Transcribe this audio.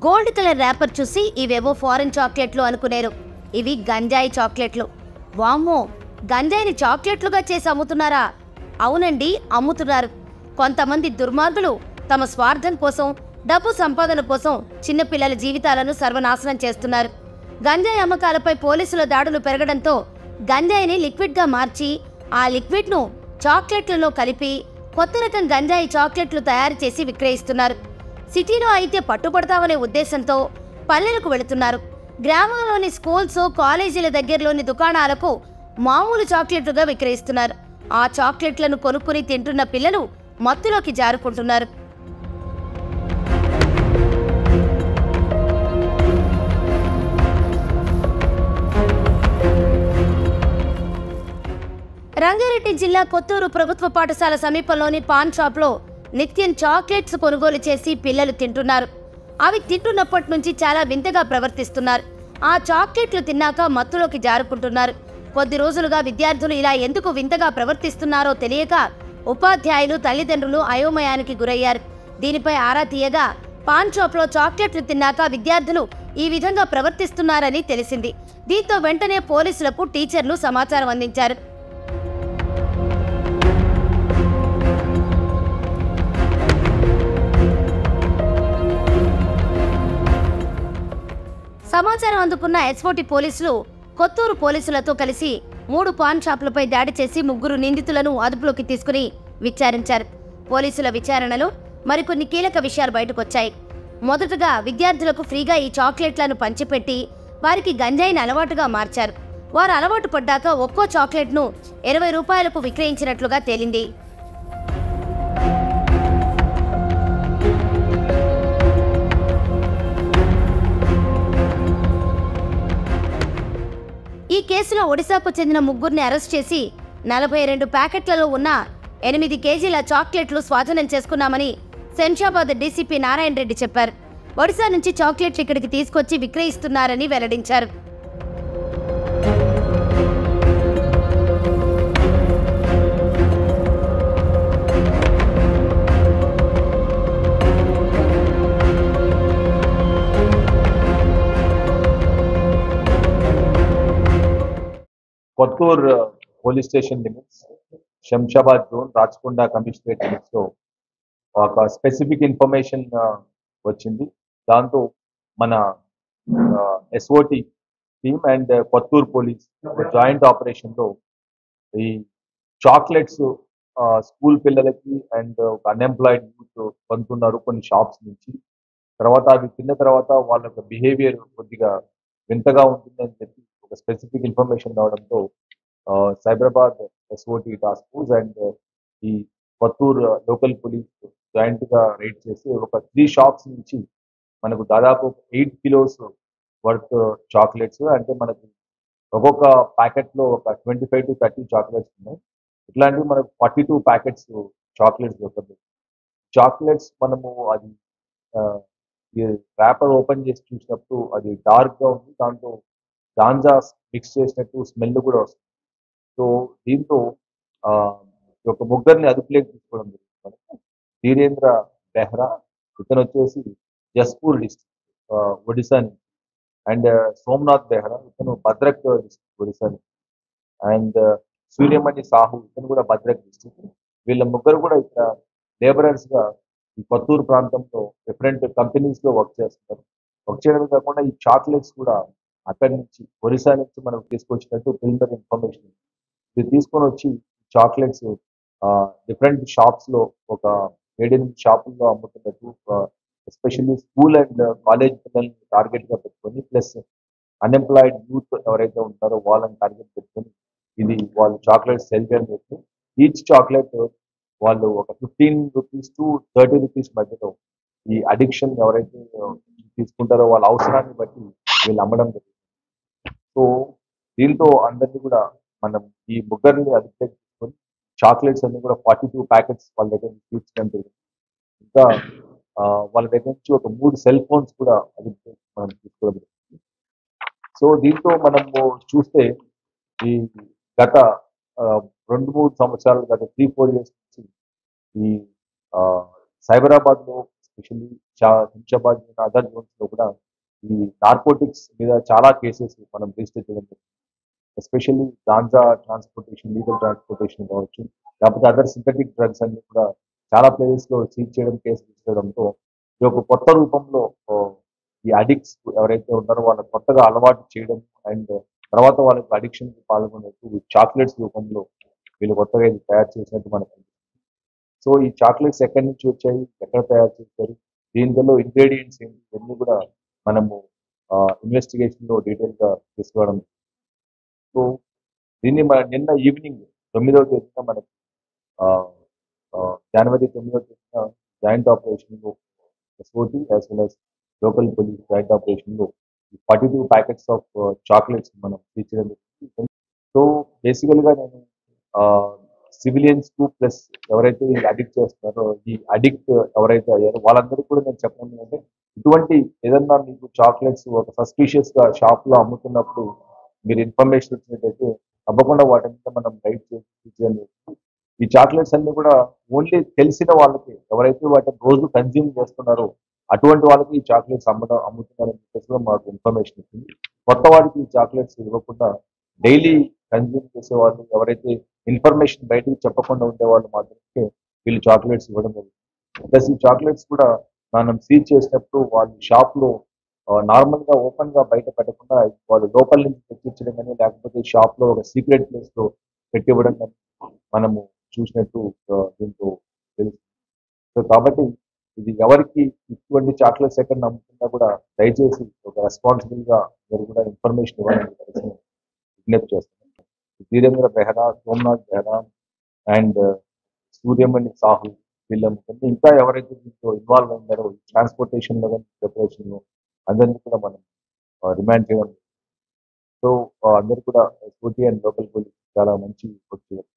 Gold colour wrapper చూసి ఇవేవో foreign చాక్లెట్లు అనుకునేరు. ఇవి గంజాయి చాక్లెట్లు. వామ్మో, గంజాయిని చాక్లెట్లుగా చేసి అమ్ముతున్నారా? అవునండి, అమ్ముతున్నారు. కొంతమంది దుర్మార్గులు తమ స్వార్థం కోసం, డబ్బు సంపాదన కోసం చిన్నపిల్లల జీవితాలను సర్వనాశనం చేస్తున్నారు. గంజాయి అమ్మకాలపై పోలీసుల దాడులు పెరగడంతో గంజాయిని లిక్విడ్గా మార్చి ఆ లిక్విడ్ను చాక్లెట్లలో కలిపి కొత్త రకం గంజాయి చాక్లెట్లు తయారు చేసి విక్రయిస్తున్నారు. సిటీలో అయితే పట్టుబడతామనే ఉద్దేశంతో పల్లెలకు వెళుతున్నారు. గ్రామాల్లోని స్కూల్స్, కాలేజీల దగ్గరలోని దుకాణాలకు మామూలు చాక్లెట్లుగా విక్రయిస్తున్నారు. ఆ చాక్లెట్లను కొనుక్కుని తింటున్న పిల్లలు మత్తులోకి జారుకుంటున్నారు. రంగారెడ్డి జిల్లా కొత్తూరు ప్రభుత్వ పాఠశాల సమీపంలోని పాన్ షాప్లో నిత్యం చాక్లెట్స్ కొనుగోలు చేసి పిల్లలు తింటున్నారు. అవి తింటున్నప్పటి నుంచి చాలా వింతగా ప్రవర్తిస్తున్నారు. ఆ చాక్లెట్లు తిన్నాక మత్తులోకి జారుకుంటున్నారు. కొద్ది రోజులుగా విద్యార్థులు ఇలా ఎందుకు వింతగా ప్రవర్తిస్తున్నారో తెలియక ఉపాధ్యాయులు, తల్లిదండ్రులు అయోమయానికి గురయ్యారు. దీనిపై ఆరా తీయగా పాన్ షాప్లో చాక్లెట్లు తిన్నాక విద్యార్థులు ఈ విధంగా ప్రవర్తిస్తున్నారని తెలిసింది. దీంతో వెంటనే పోలీసులకు టీచర్లు సమాచారం అందించారు. సమాచారం అందుకున్న ఎస్ఓటి పోలీసులు కొత్తూరు పోలీసులతో కలిసి 3 పాన్ షాపులపై దాడి చేసి 3 నిందితులను అదుపులోకి తీసుకుని విచారించారు. పోలీసుల విచారణలో మరికొన్ని కీలక విషయాలు బయటకొచ్చాయి. మొదటగా విద్యార్థులకు ఫ్రీగా ఈ చాక్లెట్లను పంచిపెట్టి వారికి గంజాయిని అలవాటుగా మార్చారు. వారు అలవాటు పడ్డాక ఒక్కో చాక్లెట్ను 20 రూపాయలకు విక్రయించినట్లుగా తేలింది. ఈ కేసులో ఒడిశాకు చెందిన 3 అరెస్ట్ చేసి 42 ప్యాకెట్లలో ఉన్న 8 కేజీల చాక్లెట్లు స్వాధీనం చేసుకున్నామని శంషాబాద్ డీసీపీ నారాయణ రెడ్డి చెప్పారు. ఒడిశా నుంచి చాక్లెట్లు ఇక్కడికి తీసుకొచ్చి విక్రయిస్తున్నారని వెల్లడించారు. Kothur police station limits, Shamshabad zone, Rachakonda commissionerate limits లో ఒక స్పెసిఫిక్ ఇన్ఫర్మేషన్ వచ్చింది. దాంతో మన SOT team and Kothur police joint operation లో ఈ చాక్లెట్స్ స్కూల్ పిల్లలకి అండ్ అన్ఎంప్లాయిడ్ యూత్ పొందుతున్నారు కొన్ని షాప్స్ నుంచి. తర్వాత అవి తిన్న తర్వాత వాళ్ళ బిహేవియర్ కొద్దిగా వింతగా ఉంటుందని చెప్పి ఒక స్పెసిఫిక్ ఇన్ఫర్మేషన్ రావడంతో Cyberabad SOT task force and ఈ కొత్తూరు లోకల్ పోలీస్ జాయింట్ గా రైడ్ చేసి ఒక 3 షాప్స్ నుంచి మనకు దాదాపు 8 కిలోస్ వర్త్ చాక్లెట్స్, అంటే మనకి ఒక్కొక్క ప్యాకెట్ లో ఒక 25 to 30 చాక్లెట్స్ ఉన్నాయి. ఇట్లాంటివి మనకు 42 ప్యాకెట్స్ చాక్లెట్స్ దొరుకుతాయి. చాక్లెట్స్ మనము అది ర్యాపర్ ఓపెన్ చేసి చూసినప్పుడు అది డార్క్ గా ఉంది. దాంట్లో గాంజా మిక్స్ చేసినట్టు స్మెల్ కూడా వస్తుంది. సో దీంతో ఒక 3 అదుపులోకి తీసుకోవడం జరుగుతుంది. ధీరేంద్ర బెహ్రా, ఇతను వచ్చేసి జస్పూర్ డిస్ట్రిక్ట్ ఒడిశా నుంచి, అండ్ సోమనాథ్ బెహ్రా, ఇతను భద్రక్ డిస్ట్రిక్ట్ ఒడిశా నుంచి, అండ్ సూర్యమణి సాహు, ఇతను కూడా భద్రక్ డిస్ట్రిక్ట్. వీళ్ళ 3 కూడా ఇక్కడ లేబరర్స్ గా ఈ కొత్తూరు ప్రాంతంలో డిఫరెంట్ కంపెనీస్ లో వర్క్ చేస్తున్నారు. వర్క్ చేయడమే కాకుండా ఈ చాక్లెట్స్ కూడా అక్కడి నుంచి ఒరిస్సా నుంచి మనకు తీసుకొచ్చినట్టు ప్రిలిమినరీ ఇన్ఫర్మేషన్. ఇది తీసుకొని వచ్చి చాక్లెట్స్ డిఫరెంట్ షాప్స్ లో ఒక 7-8 షాపుల్లో అమ్ముతున్నట్టు, ఎస్పెషల్లీ స్కూల్ అండ్ కాలేజ్ పిల్లల్ని టార్గెట్ గా పెట్టుకొని, ప్లస్ అన్ఎంప్లాయిడ్ యూత్ ఎవరైతే ఉంటారో వాళ్ళని టార్గెట్ పెట్టుకొని ఇది వాళ్ళు చాక్లెట్స్ సెల్ చేయడం జరుగుతుంది. ఈచ్ చాక్లెట్ వాళ్ళు ఒక 15 రూపీస్ to 30 రూపీస్ మధ్యలో ఈ అడిక్షన్ ఎవరైతే తీసుకుంటారో వాళ్ళ అవసరాన్ని బట్టి వీళ్ళు అమ్మడం జరుగుతుంది. సో దీంతో అందరినీ కూడా మనం ఈ 3 అదుపులోకి తీసుకొని చాక్లెట్స్ అన్ని కూడా 42 ప్యాకెట్స్ వాళ్ళ దగ్గర నుంచి తీర్చడం జరిగింది. ఇంకా వాళ్ళ దగ్గర నుంచి ఒక 3 సెల్ ఫోన్స్ కూడా అదుపులోకి మనం తీసుకోవడం జరుగుతుంది. సో దీంతో మనము చూస్తే ఈ గత 2-3 సంవత్సరాలు, గత 3-4 years నుంచి ఈ సైబరాబాద్ లో ఎస్పెషల్లీ శంషాబాద్ అదర్ జోన్స్ లో కూడా ఈ నార్కోటిక్స్ మీద చాలా కేసెస్ మనం రిజిస్టర్ చేయడం జరిగింది. Especially ganja transportation, legal transportation కావచ్చు, లేకపోతే అదర్ సింథటిక్ డ్రగ్స్ అన్ని కూడా చాలా ప్లేసెస్ లో సీజ్ చేయడం, కేసు తీసుకోవడంతో ఇది ఒక కొత్త రూపంలో ఈ అడిక్ట్స్ ఎవరైతే ఉన్నారో వాళ్ళకి కొత్తగా అలవాటు చేయడం అండ్ తర్వాత వాళ్ళకి అడిక్షన్ కి పాల్గొనేట్టు చాక్లెట్స్ రూపంలో వీళ్ళు కొత్తగా ఇది తయారు చేసినట్టు మనకు అనిపిస్తుంది. సో ఈ చాక్లెట్స్ ఎక్కడి నుంచి వచ్చాయి, ఎక్కడ తయారు చేశారు, దీనిలో ఇంగ్రీడియంట్స్ ఏంటి, ఇవన్నీ కూడా మనము ఇన్వెస్టిగేషన్ లో డీటెయిల్ గా తీసుకోవడం. సో దీన్ని నిన్న ఈవినింగ్ 9వ తేదీన మనకి ఆ, జనవరి 9వ తేదీన జాయింట్ ఆపరేషన్ లో SOT as well as local police joint operation లో 42 ప్యాకెట్స్ ఆఫ్ చాక్లెట్స్ మనం తీర్చడం జరిగింది. సో బేసికల్ గా నేను సివిలియన్స్ కు ప్లస్ ఎవరైతే ఈ అడిక్ట్ చేస్తున్నారో, ఈ అడిక్ట్ ఎవరైతే అయ్యారో వాళ్ళందరికీ కూడా నేను చెప్పడం ఏంటంటే, ఇటువంటి ఏదన్నా మీకు చాక్లెట్స్ ఒక సస్పీషియస్ గా షాప్ లో అమ్ముతున్నప్పుడు మీరు ఇన్ఫర్మేషన్ ఇచ్చినట్టయితే తప్పకుండా వాటి మీద మనం రైట్ చేసి తీర్చడం జరుగుతుంది. ఈ చాక్లెట్స్ అన్ని కూడా ఓన్లీ తెలిసిన వాళ్ళకి, ఎవరైతే వాటిని రోజు కన్జ్యూమ్ చేస్తున్నారో అటువంటి వాళ్ళకి ఈ చాక్లెట్స్ అమ్ముతున్నారని చెప్పేసి కూడా మాకు ఇన్ఫర్మేషన్ ఇచ్చింది. కొత్త వారికి ఈ చాక్లెట్స్ ఇవ్వకుండా డైలీ కన్జ్యూమ్ చేసే వాళ్ళు, ఎవరైతే ఇన్ఫర్మేషన్ బయటికి చెప్పకుండా ఉండే వాళ్ళు మాత్రమే వీళ్ళు చాక్లెట్స్ ఇవ్వడం జరుగుతుంది. ప్లస్ ఈ చాక్లెట్స్ కూడా మనం సీజ్ చేసినప్పుడు వాళ్ళు షాప్ లో నార్మల్ గా ఓపెన్ గా బయట పెట్టకుండా వాళ్ళు లోపల నుంచి తెప్పించడం కానీ, లేకపోతే షాప్ లో ఒక సీక్రెట్ ప్లేస్ లో పెట్టివ్వడం కానీ మనము చూసినట్టు దీంతో తెలుసు. సో కాబట్టి ఇది ఎవరికి ఇటువంటి చాక్లెట్స్ ఎక్కడ నమ్ముతున్నా కూడా దయచేసి ఒక రెస్పాన్సిబుల్ గా మీరు కూడా ఇన్ఫర్మేషన్ ఇవ్వాలని చెప్పేసి విజ్ఞప్తి చేస్తున్నాను. వీరేంద్ర బెహ్రా, సోమనాథ్ బెహ్రా అండ్ సూర్యమణి సాహు, వీళ్ళ ముఖ్యంగా ఇంకా ఎవరైతే దీంట్లో ఇన్వాల్వ్ అయ్యారో ట్రాన్స్పోర్టేషన్ లో కానీ ప్రిపరేషన్ లో అందరినీ కూడా మనం రిమాండ్ చేయడం. సో అందరు కూడా ఎస్ఓటీ అండ్ లోకల్ పోలీస్ చాలా మంచి వర్క్ చేయాలి.